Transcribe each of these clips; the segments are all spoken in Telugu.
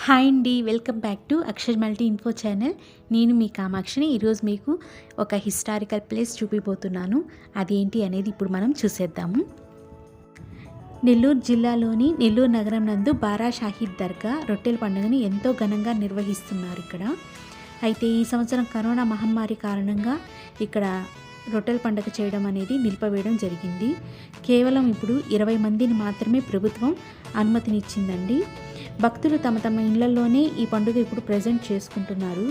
హాయ్ అండి, welcome back to Akshar multi info channel. నేను మీ కామాక్షిని. ఈరోజు మీకు ఒక హిస్టారికల్ ప్లేస్ చూపిపోతున్నాను. అదేంటి అనేది ఇప్పుడు మనం చూసేద్దాము. నెల్లూరు జిల్లాలోని నెల్లూరు నగరం నందు బారా షాహీద్ దర్గా రొట్టెల పండుగని ఎంతో ఘనంగా నిర్వహిస్తున్నారు ఇక్కడ. అయితే ఈ సంవత్సరం కరోనా మహమ్మారి కారణంగా ఇక్కడ రొట్టెల పండుగ చేయడం అనేది నిలిపివేయడం జరిగింది. కేవలం ఇప్పుడు 20 మందిని మాత్రమే ప్రభుత్వం అనుమతినిచ్చిందండి. భక్తులు తమ తమ ఇళ్లలోనే ఈ పండుగ ఇప్పుడు ప్రజెంట్ చేసుకుంటున్నారు.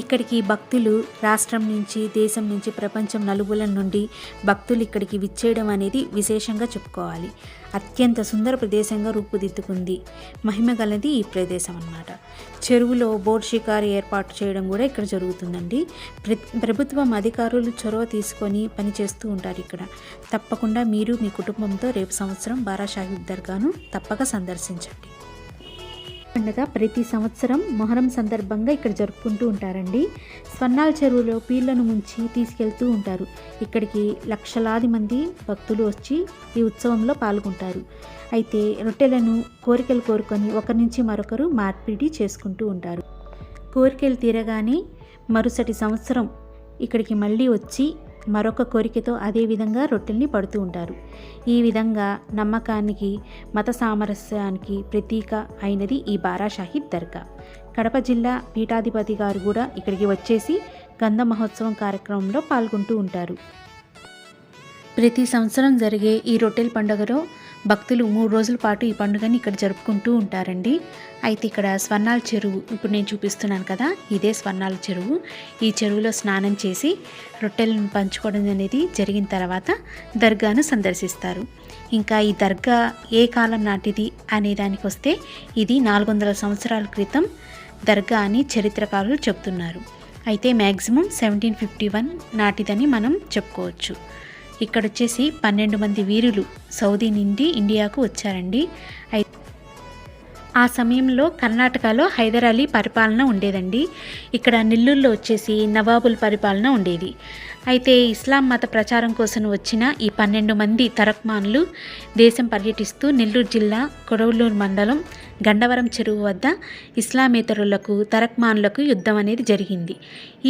ఇక్కడికి భక్తులు రాష్ట్రం నుంచి, దేశం నుంచి, ప్రపంచం నలుగుల నుండి భక్తులు ఇక్కడికి విచ్చేయడం అనేది విశేషంగా చెప్పుకోవాలి. అత్యంత సుందర ప్రదేశంగా రూపుదిద్దుకుంది. మహిమ గలది ఈ ప్రదేశం అన్నమాట. చెరువులో బోట్ షికారు ఏర్పాటు చేయడం కూడా ఇక్కడ జరుగుతుందండి. ప్రభుత్వం అధికారులు చొరవ తీసుకొని పనిచేస్తూ ఉంటారు ఇక్కడ. తప్పకుండా మీరు మీ కుటుంబంతో రేపు సంవత్సరం బారా షాహీద్ దర్గాను తప్పక సందర్శించండి. పండుగ ప్రతి సంవత్సరం మొహరం సందర్భంగా ఇక్కడ జరుపుకుంటూ ఉంటారండి. స్వర్ణాల చెరువులో పీళ్లను ముంచి తీసుకెళ్తూ ఉంటారు. ఇక్కడికి లక్షలాది మంది భక్తులు వచ్చి ఈ ఉత్సవంలో పాల్గొంటారు. అయితే రొట్టెలను కోరికలు కోరుకొని ఒకరి నుంచి మరొకరు మార్పిడి చేసుకుంటూ ఉంటారు. కోరికలు తీరగానే మరుసటి సంవత్సరం ఇక్కడికి మళ్ళీ వచ్చి మరొక కోరికతో అదే విధంగా రొట్టెల్ని పడుతూ ఉంటారు. ఈ విధంగా నమ్మకానికి, మత సామరస్యానికి ప్రతీక అయినది ఈ బారా షాహీద్ దర్గా. కడప జిల్లా పీఠాధిపతి గారు కూడా ఇక్కడికి వచ్చేసి గంధ మహోత్సవం కార్యక్రమంలో పాల్గొంటూ ఉంటారు. ప్రతి సంవత్సరం జరిగే ఈ రొట్టెల పండుగలో భక్తులు 3 రోజుల పాటు ఈ పండుగని ఇక్కడ జరుపుకుంటూ ఉంటారండి. అయితే ఇక్కడ స్వర్ణాల చెరువు, ఇప్పుడు నేను చూపిస్తున్నాను కదా, ఇదే స్వర్ణాల చెరువు. ఈ చెరువులో స్నానం చేసి రొట్టెలను పంచుకోవడం అనేది జరిగిన తర్వాత దర్గాను సందర్శిస్తారు. ఇంకా ఈ దర్గా ఏ కాలం నాటిది అనే దానికి వస్తే ఇది 400 సంవత్సరాల క్రితం దర్గా అని చరిత్రకారులు చెప్తున్నారు. అయితే మ్యాక్సిమం 1751 నాటిదని మనం చెప్పుకోవచ్చు. ఇక్కడ వచ్చేసి 12 మంది వీరులు సౌదీ నుండి ఇండియాకు వచ్చారండి. ఆ సమయంలో కర్ణాటకలో హైదర్ అలీ పరిపాలన ఉండేదండి. ఇక్కడ నెల్లూరులో వచ్చేసి నవాబుల పరిపాలన ఉండేది. అయితే ఇస్లాం మత ప్రచారం కోసం వచ్చిన ఈ 12 మంది తరక్మాన్లు దేశం పర్యటిస్తూ నెల్లూరు జిల్లా కొడవలూరు మండలం గండవరం చెరువు వద్ద ఇస్లామేతరులకు, తరక్మాన్లకు యుద్ధం అనేది జరిగింది.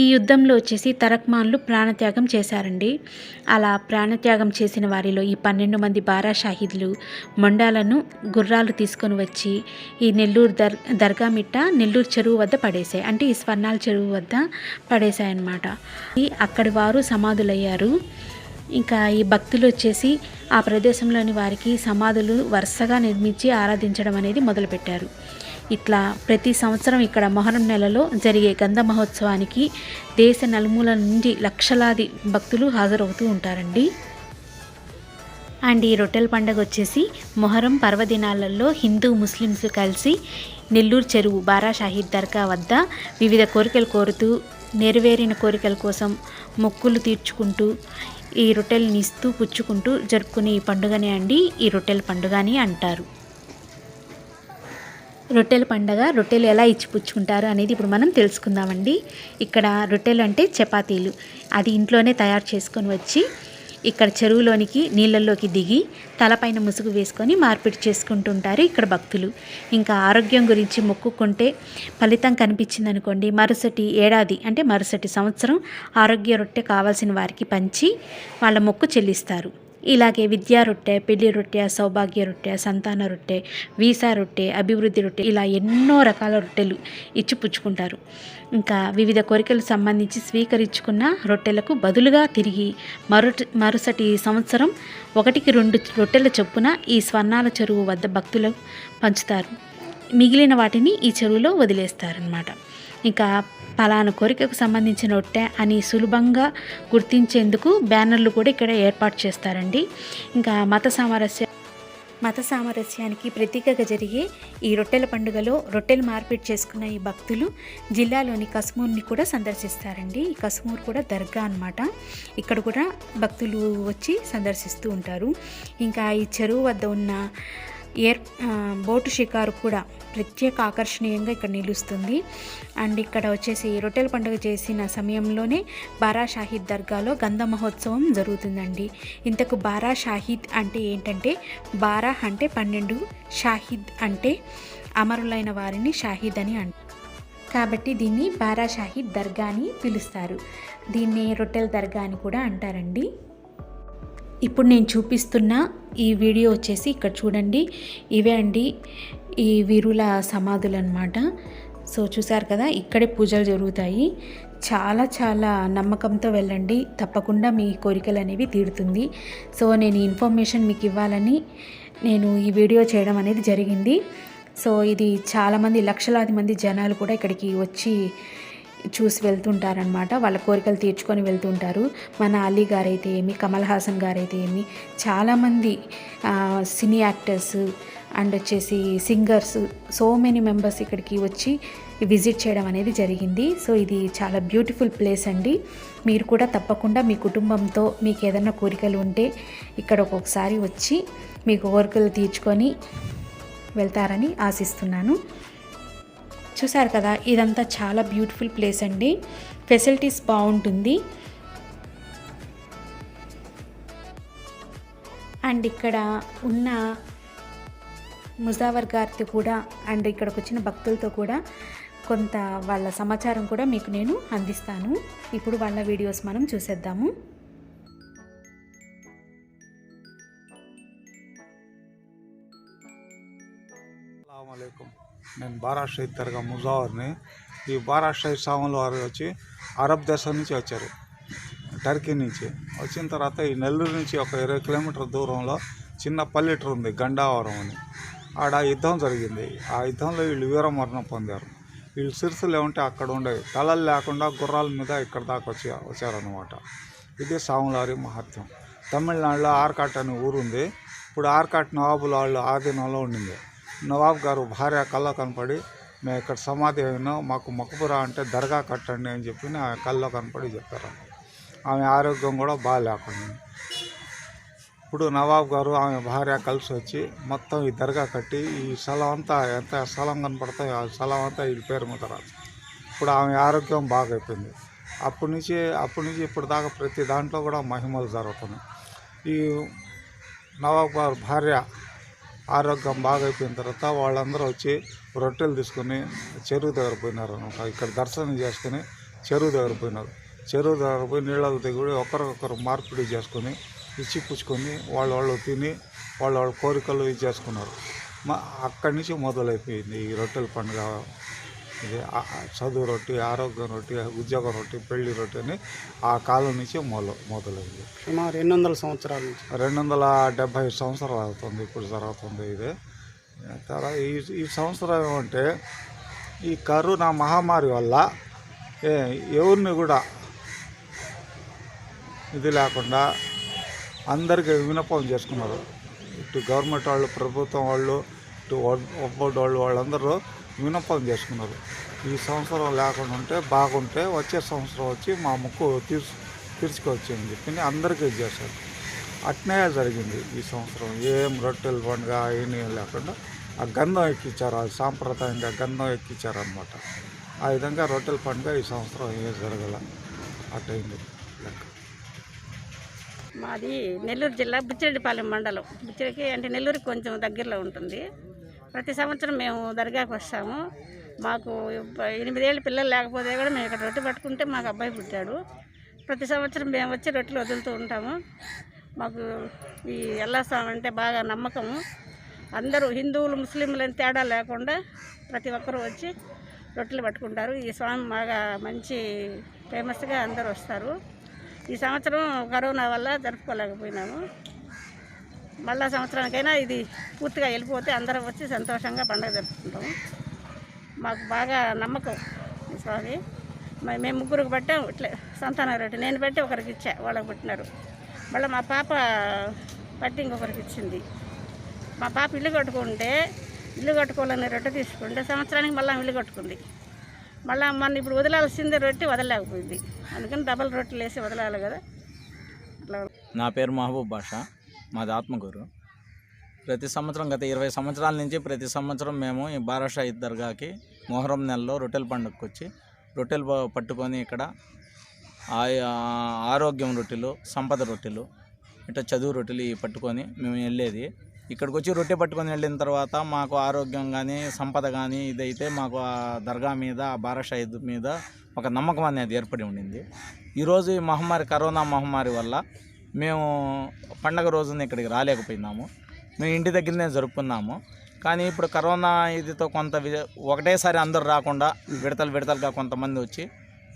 ఈ యుద్ధంలో వచ్చేసి తరక్మాన్లు ప్రాణత్యాగం చేశారండి. అలా ప్రాణత్యాగం చేసిన వారిలో ఈ 12 మంది బారా షాహీద్లు మొండాలను గుర్రాలు తీసుకొని వచ్చి ఈ నెల్లూరు దర్గా మిట్ట నెల్లూరు చెరువు వద్ద పడేశాయి. అంటే ఈ స్వర్ణాల చెరువు వద్ద పడేశాయన్నమాట. అక్కడి వారు సమాధులయ్యారు. ఇంకా ఈ భక్తులు వచ్చేసి ఆ ప్రదేశంలోని వారికి సమాధులు వరుసగా నిర్మించి ఆరాధించడం అనేది మొదలుపెట్టారు. ఇట్లా ప్రతి సంవత్సరం ఇక్కడ మొహరం నెలలో జరిగే గంధ మహోత్సవానికి దేశ నలుమూల నుండి లక్షలాది భక్తులు హాజరవుతూ ఉంటారండి. అండ్ ఈ రొట్టెల పండుగ వచ్చేసి మొహరం పర్వదినాలలో హిందూ ముస్లిమ్స్ కలిసి నెల్లూరు చెరువు బారా షాహీద్ దర్గా వద్ద వివిధ కోరికలు కోరుతూ, నెరవేరిన కోరికల కోసం మొక్కులు తీర్చుకుంటూ ఈ రొట్టెలను ఇస్తూ పుచ్చుకుంటూ జరుపుకునే ఈ పండుగనే అండి ఈ రొట్టెల పండుగ అని అంటారు. రొట్టెల పండుగ, రొట్టెలు ఎలా ఇచ్చి పుచ్చుకుంటారు అనేది ఇప్పుడు మనం తెలుసుకుందామండి. ఇక్కడ రొట్టెలు అంటే చపాతీలు, అది ఇంట్లోనే తయారు చేసుకొని వచ్చి ఇక్కడ చెరువులోనికి నీళ్ళల్లోకి దిగి తలపైన ముసుగు వేసుకొని మార్పిడి చేసుకుంటుంటారు ఇక్కడ భక్తులు. ఇంకా ఆరోగ్యం గురించి మొక్కుకుంటే ఫలితం కనిపించిందనుకోండి, మరుసటి ఏడాది అంటే మరుసటి సంవత్సరం ఆరోగ్య రొట్టె కావాల్సిన వారికి పంచి వాళ్ళ మొక్కు చెల్లిస్తారు. ఇలాగే విద్యా రొట్టె, పెళ్లి రొట్టె, సౌభాగ్య రొట్టె, సంతాన రొట్టె, వీసా రొట్టె, అభివృద్ధి రొట్టె, ఇలా ఎన్నో రకాల రొట్టెలు ఇచ్చి పుచ్చుకుంటారు. ఇంకా వివిధ కోరికలు సంబంధించి స్వీకరించుకున్న రొట్టెలకు బదులుగా తిరిగి మరుసటి సంవత్సరం 1-2 రొట్టెల చొప్పున ఈ స్వర్ణాల చెరువు వద్ద భక్తులు పంచుతారు. మిగిలిన వాటిని ఈ చెరువులో వదిలేస్తారనమాట. ఇంకా పలానా కోరికకు సంబంధించిన రొట్టె అని సులభంగా గుర్తించేందుకు బ్యానర్లు కూడా ఇక్కడ ఏర్పాటు చేస్తారండి. ఇంకా మత సామరస్యానికి ప్రతీకగా జరిగే ఈ రొట్టెల పండుగలో రొట్టెలు మార్పిడి చేసుకున్న ఈ భక్తులు జిల్లాలోని కస్మూర్ని కూడా సందర్శిస్తారండి. ఈ కస్మూర్ కూడా దర్గా అన్నమాట. ఇక్కడ కూడా భక్తులు వచ్చి సందర్శిస్తూ ఉంటారు. ఇంకా ఈ చెరువు వద్ద ఉన్న బోటు షికారు కూడా ప్రత్యేక ఆకర్షణీయంగా ఇక్కడ నిలుస్తుంది. అండ్ ఇక్కడ వచ్చేసి రొట్టెల పండుగ చేసిన సమయంలోనే బారా షాహీద్ దర్గాలో గంధ మహోత్సవం జరుగుతుందండి. ఇంతకు బారా షాహీద్ అంటే ఏంటంటే, బారా అంటే 12, షాహీద్ అంటే అమరులైన వారిని షాహీద్ అని అంటారు. కాబట్టి దీన్ని బారా షాహీద్ దర్గా అని పిలుస్తారు. దీన్ని రొట్టెల దర్గా అని కూడా అంటారండి. ఇప్పుడు నేను చూపిస్తున్న ఈ వీడియో వచ్చేసి ఇక్కడ చూడండి, ఇవే అండి ఈ వీరుల సమాధులు అన్నమాట. సో చూసారు కదా, ఇక్కడే పూజలు జరుగుతాయి. చాలా చాలా నమ్మకంతో వెళ్ళండి, తప్పకుండా మీ కోరికలు అనేవి తీరుతుంది. సో నేను ఈ ఇన్ఫర్మేషన్ మీకు ఇవ్వాలని నేను ఈ వీడియో చేయడం అనేది జరిగింది. సో ఇది చాలామంది లక్షలాది మంది జనాలు కూడా ఇక్కడికి వచ్చి చూసి వెళ్తుంటారనమాట. వాళ్ళ కోరికలు తీర్చుకొని వెళ్తుంటారు. మన అలీ గారైతే ఏమి, కమల్ హాసన్ గారైతే ఏమి, చాలామంది సినీ యాక్టర్స్ అండ్ వచ్చేసి సింగర్స్, సో మెనీ మెంబర్స్ ఇక్కడికి వచ్చి విజిట్ చేయడం అనేది జరిగింది. సో ఇది చాలా బ్యూటిఫుల్ ప్లేస్ అండి. మీరు కూడా తప్పకుండా మీ కుటుంబంతో మీకు ఏదైనా కోరికలు ఉంటే ఇక్కడ ఒక్కొక్కసారి వచ్చి మీ కోరికలు తీర్చుకొని వెళ్తారని ఆశిస్తున్నాను. చూసారు కదా, ఇదంతా చాలా బ్యూటిఫుల్ ప్లేస్ అండి. ఫెసిలిటీస్ బాగుంటుంది. అండ్ ఇక్కడ ఉన్న ముజావర్ గారితో కూడా అండ్ ఇక్కడికి వచ్చిన భక్తులతో కూడా కొంత వాళ్ళ సమాచారం కూడా మీకు నేను అందిస్తాను. ఇప్పుడు వాళ్ళ వీడియోస్ మనం చూసేద్దాము. నేను బారా షహీద్ దర్గా ముజావర్ని. ఈ బారా షహీద్ స్వాముల వారు వచ్చి అరబ్ దేశం నుంచి వచ్చారు, టర్కీ నుంచి. వచ్చిన తర్వాత ఈ నెల్లూరు నుంచి ఒక 20 కిలోమీటర్ దూరంలో చిన్న పల్లెటూరు ఉంది, గండావరం అని. ఆడ యుద్ధం జరిగింది. ఆ యుద్ధంలో వీళ్ళు వీరమరణం పొందారు. వీళ్ళు సిరుసులు ఏమంటే అక్కడ ఉండేవి, తలలు లేకుండా గుర్రాల మీద ఇక్కడ దాకా వచ్చారనమాట. ఇది స్వాములవారి మహత్యం. తమిళనాడులో ఆర్కాట్ అనే ఊరు ఉంది. ఇప్పుడు ఆర్కాట్ నవాబుల వాళ్ళు ఆధీనంలో ఉండింది. నవాబ్ గారు భార్య కళ్ళ కనపడి, మేము ఇక్కడ సమాధి అయినాం, మాకు మకబురా అంటే దర్గా కట్టండి అని చెప్పి ఆ కళ్ళలో కనపడి చెప్పారు. ఆమె ఆరోగ్యం కూడా బాగా లేకుండా. ఇప్పుడు నవాబ్ గారు ఆమె భార్య కలిసి వచ్చి మొత్తం ఈ దర్గా కట్టి ఈ స్థలం అంతా ఎంత స్థలం కనపడతాయి ఆ స్థలం అంతా ఈ పేరు మీద రాదు. ఇప్పుడు ఆమె ఆరోగ్యం బాగా అయిపోయింది. అప్పటి నుంచి ఇప్పుడు దాకా ప్రతి దాంట్లో కూడా మహిమలు జరుగుతున్నాయి. ఈ నవాబ్ గారు భార్య ఆరోగ్యం బాగా అయిపోయిన తర్వాత వాళ్ళందరూ వచ్చి రొట్టెలు తీసుకొని చెరువు దగ్గర పోయినారు అనమాట. ఇక్కడ దర్శనం చేసుకుని చెరువు దగ్గర పోయినారు. చెరువు దగ్గర పోయి నీళ్ళకు దిగుడి ఒకరికొకరు మార్పిడి చేసుకొని ఇచ్చి పుచ్చుకొని వాళ్ళు తిని వాళ్ళ కోరికలు ఇది చేసుకున్నారు. అక్కడి నుంచి మొదలైపోయింది ఈ రొట్టెల పండుగ. ఇది చదువు రొట్టి, ఆరోగ్యం రొట్టి, ఉద్యోగం రొట్టి, పెళ్లి రొట్టి అని ఆ కాలం నుంచి మొదలైంది. సుమారు 200 సంవత్సరాల నుంచి 270 సంవత్సరాలు అవుతుంది ఇప్పుడు జరుగుతుంది ఇది. తర్వాత ఈ సంవత్సరం ఏమంటే ఈ కరోనా మహమ్మారి వల్ల ఎవరిని కూడా ఇది లేకుండా అందరికీ విన్నపం చేసుకున్నారు. ఇటు గవర్నమెంట్ వాళ్ళు, ప్రభుత్వం వాళ్ళు, ఇటు ఒబ్బోడు వాళ్ళందరూ విన్నపం చేసుకున్నారు. ఈ సంవత్సరం లేకుండా ఉంటే బాగుంటే వచ్చే సంవత్సరం వచ్చి మా ముక్కు తీర్చుకోవచ్చు అని చెప్పి అందరికీ చేశారు. అట్నే జరిగింది ఈ సంవత్సరం. ఏం రొట్టెల పండుగ ఏమీ లేకుండా ఆ గంధం ఎక్కించారు, అది సాంప్రదాయంగా గంధం ఎక్కించారు అనమాట. ఆ విధంగా రొట్టెల పండుగ ఈ సంవత్సరం ఏం జరగల అట్టయింది లెక్క. మాది నెల్లూరు జిల్లా బుచ్చిరెడ్డిపాలెం మండలం. బుచ్చిరెడ్డికి అంటే నెల్లూరుకి కొంచెం దగ్గరలో ఉంటుంది. ప్రతి సంవత్సరం మేము దర్గాకు వస్తాము. మాకు 8 ఏళ్ళ పిల్లలు లేకపోతే కూడా మేము ఇక్కడ రొట్టె పట్టుకుంటే మాకు అబ్బాయి పుట్టాడు. ప్రతి సంవత్సరం మేము వచ్చి రొట్టెలు వదులుతూ ఉంటాము. మాకు ఈ అల్లా స్వామి అంటే బాగా నమ్మకము. అందరూ హిందువులు, ముస్లింలు అని తేడా లేకుండా ప్రతి ఒక్కరూ వచ్చి రొట్టెలు పట్టుకుంటారు. ఈ స్వామి బాగా మంచి ఫేమస్గా అందరూ వస్తారు. ఈ సంవత్సరం కరోనా వల్ల జరుపుకోలేకపోయినాము. మళ్ళా సంవత్సరానికైనా ఇది పూర్తిగా వెళ్ళిపోతే అందరం వచ్చి సంతోషంగా పండుగ జరుపుకుంటాము. మాకు బాగా నమ్మకం ఈ స్వామి. మేము ముగ్గురికి పట్టాం ఇట్లా సంతాన రొట్టె. నేను పెట్టి ఒకరికి ఇచ్చా, వాళ్ళకి పెట్టినారు. మళ్ళీ మా పాప పట్టి ఇంకొకరికి ఇచ్చింది. మా పాప ఇల్లు కట్టుకోవాలని రొట్టె తీసుకుంటే సంవత్సరానికి మళ్ళీ ఇల్లు కట్టుకుంది. మళ్ళీ మన ఇప్పుడు వదలాల్సిందే రొట్టె వదలలేకపోయింది. అందుకని డబల్ రొట్టెలు వేసి వదలాలి కదా. అట్లా. నా పేరు మహబూబ్ బాషా, మాది ఆత్మకూరు. ప్రతి సంవత్సరం గత 20 సంవత్సరాల నుంచి ప్రతి సంవత్సరం మేము ఈ బారా షహీద్ దర్గాకి మొహరం నెలలో రొట్టెల పండుగకు వచ్చి రొట్టెలు పట్టుకొని ఇక్కడ ఆరోగ్యం రొట్టెలు, సంపద రొట్టెలు, ఇట్లా చదువు రొట్టెలు పట్టుకొని మేము వెళ్ళేది. ఇక్కడికి వచ్చి రొట్టె పట్టుకొని వెళ్ళిన తర్వాత మాకు ఆరోగ్యం కానీ సంపద కానీ ఇదైతే మాకు ఆ దర్గా మీద ఆ బారాషా ఈద్ మీద ఒక నమ్మకం అనేది ఏర్పడి ఉండింది. ఈరోజు ఈ మహమ్మారి కరోనా మహమ్మారి వల్ల మేము పండగ రోజున ఇక్కడికి రాలేకపోయినాము. మేము ఇంటి దగ్గరనే జరుపుకున్నాము. కానీ ఇప్పుడు కరోనా ఇదితో కొంత ఒకటేసారి అందరూ రాకుండా విడతలుగా కొంతమంది వచ్చి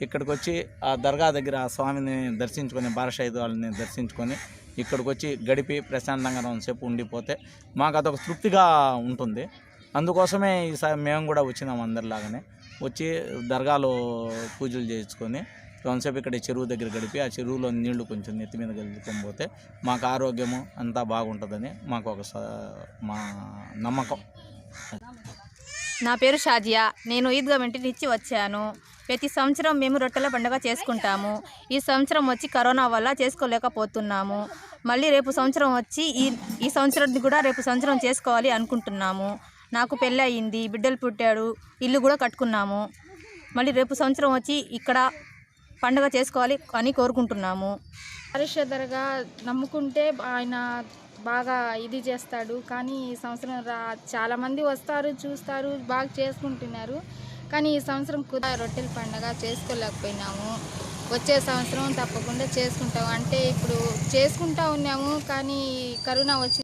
ఇక్కడికి వచ్చి ఆ దర్గా దగ్గర ఆ స్వామిని దర్శించుకొని బారాషా ఈద్ వాళ్ళని దర్శించుకొని ఇక్కడికి వచ్చి గడిపి ప్రశాంతంగా కొంతసేపు ఉండిపోతే మాకు అదొక తృప్తిగా ఉంటుంది. అందుకోసమే ఈసారి మేము కూడా వచ్చినాము అందరిలాగానే వచ్చి దర్గాలో పూజలు చేయించుకొని కొంతసేపు ఇక్కడ చెరువు దగ్గర గడిపి ఆ చెరువులో నీళ్లు కొంచెం నెత్తి మీద గెలుచుకొని పోతే మాకు ఆరోగ్యము అంతా బాగుంటుందని మాకు ఒక మా నమ్మకం. నా పేరు షాజియా. నేను ఈద్గా ఇంటి నుంచి వచ్చాను. ప్రతి సంవత్సరం మేము రొట్టెల పండుగ చేసుకుంటాము. ఈ సంవత్సరం వచ్చి కరోనా వల్ల చేసుకోలేకపోతున్నాము. మళ్ళీ రేపు సంవత్సరం వచ్చి ఈ సంవత్సరం కూడా రేపు సంవత్సరం చేసుకోవాలి అనుకుంటున్నాము. నాకు పెళ్ళి అయ్యింది, బిడ్డలు పుట్టాడు, ఇల్లు కూడా కట్టుకున్నాము. మళ్ళీ రేపు సంవత్సరం వచ్చి ఇక్కడ పండుగ చేసుకోవాలి అని కోరుకుంటున్నాము. బారాషా దర్గా నమ్ముకుంటే ఆయన బాగా ఇది చేస్తాడు. కానీ ఈ సంవత్సరం చాలామంది వస్తారు, చూస్తారు, బాగా చేసుకుంటున్నారు. కానీ ఈ సంవత్సరం రొట్టెల పండుగ చేసుకోలేకపోయినాము. వచ్చే సంవత్సరం తప్పకుండా చేసుకుంటాము. అంటే ఇప్పుడు చేసుకుంటా ఉన్నాము, కానీ కరోనా వచ్చి